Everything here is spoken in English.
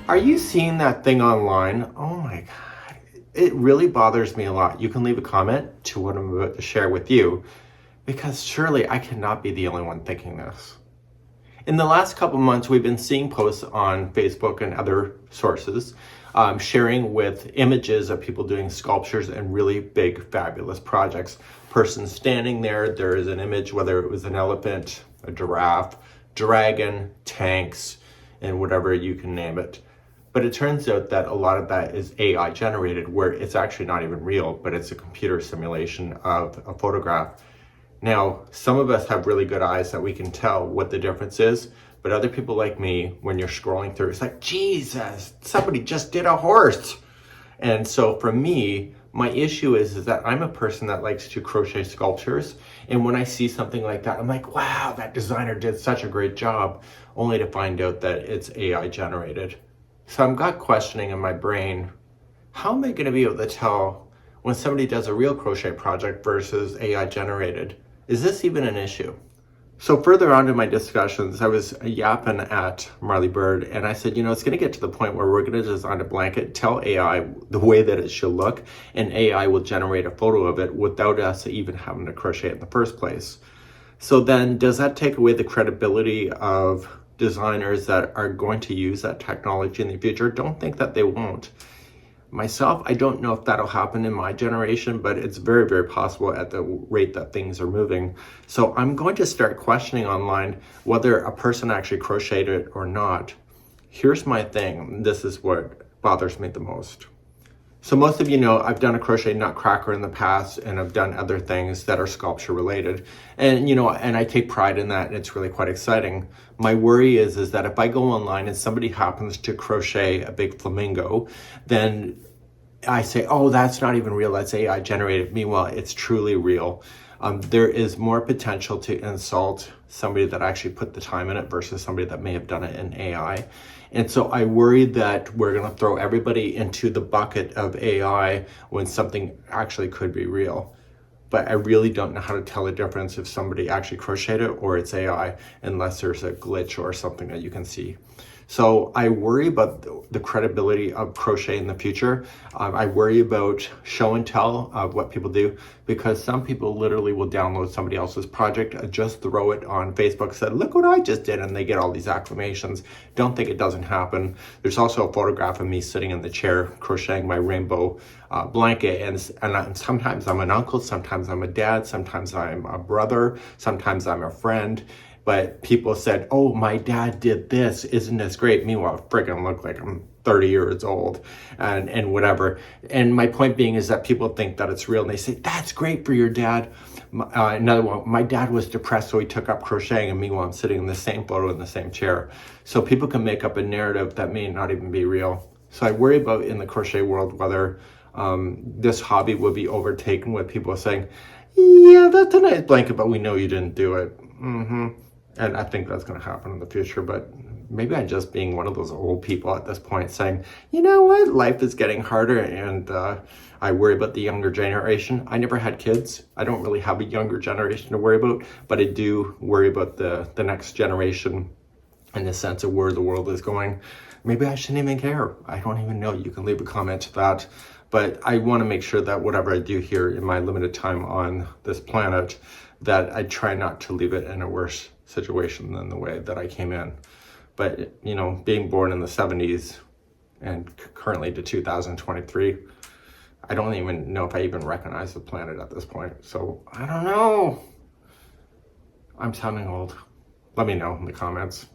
Are you seeing that thing online? Oh my God. It really bothers me a lot. You can leave a comment to what I'm about to share with you because surely I cannot be the only one thinking this. In the last couple months, we've been seeing posts on Facebook and other sources sharing with images of people doing sculptures and really big, fabulous projects. Person standing there, there is an image, whether it was an elephant, a giraffe, dragon, tanks, and whatever you can name it. But it turns out that a lot of that is AI generated, where it's actually not even real, but it's a computer simulation of a photograph. Now, some of us have really good eyes that we can tell what the difference is, but other people like me, when you're scrolling through, it's like, Jesus, somebody just did a horse. And so for me, my issue is that I'm a person that likes to crochet sculptures. And when I see something like that, I'm like, wow, that designer did such a great job, only to find out that it's AI generated. So I'm got questioning in my brain, how am I going to be able to tell when somebody does a real crochet project versus AI generated? Is this even an issue? So further on in my discussions, I was yapping at Marley Bird and I said, it's going to get to the point where we're going to design a blanket, tell AI the way that it should look, and AI will generate a photo of it without us even having to crochet it in the first place. So then does that take away the credibility of designers that are going to use that technology in the future? Don't think that they won't. Myself, I don't know if that'll happen in my generation, but it's very, very possible at the rate that things are moving. So I'm going to start questioning online whether a person actually crocheted it or not. Here's my thing. This is what bothers me the most. So most of you know I've done a crochet nutcracker in the past, and I've done other things that are sculpture related. And and I take pride in that, and it's really quite exciting. My worry is that if I go online and somebody happens to crochet a big flamingo, then I say, oh, that's not even real, that's AI generated. Meanwhile, it's truly real. There is more potential to insult somebody that actually put the time in it versus somebody that may have done it in AI. And so I worry that we're going to throw everybody into the bucket of AI when something actually could be real. But I really don't know how to tell the difference if somebody actually crocheted it or it's AI, unless there's a glitch or something that you can see. So I worry about the credibility of crochet in the future. I worry about show and tell of what people do, because some people literally will download somebody else's project, just throw it on Facebook, said, look what I just did, and they get all these acclamations. Don't think it doesn't happen. There's also a photograph of me sitting in the chair crocheting my rainbow blanket, and sometimes I'm an uncle, sometimes I'm a dad, sometimes I'm a brother, sometimes I'm a friend. But people said, oh, my dad did this. Isn't this great? Meanwhile, I friggin' look like I'm 30 years old and whatever. And my point being is that people think that it's real. And they say, that's great for your dad. Another one, my dad was depressed, so he took up crocheting. And meanwhile, I'm sitting in the same photo in the same chair. So people can make up a narrative that may not even be real. So I worry about in the crochet world whether this hobby will be overtaken with people saying, yeah, that's a nice blanket, but we know you didn't do it. And I think that's going to happen in the future, but maybe I'm just being one of those old people at this point saying, you know what, life is getting harder, and I worry about the younger generation. I never had kids. I don't really have a younger generation to worry about, but I do worry about the next generation in the sense of where the world is going. Maybe I shouldn't even care. I don't even know. You can leave a comment to that. But I want to make sure that whatever I do here in my limited time on this planet, that I try not to leave it in a worse situation than the way that I came in. But, being born in the 70s and currently to 2023, I don't even know if I even recognize the planet at this point. So I don't know. I'm sounding old. Let me know in the comments.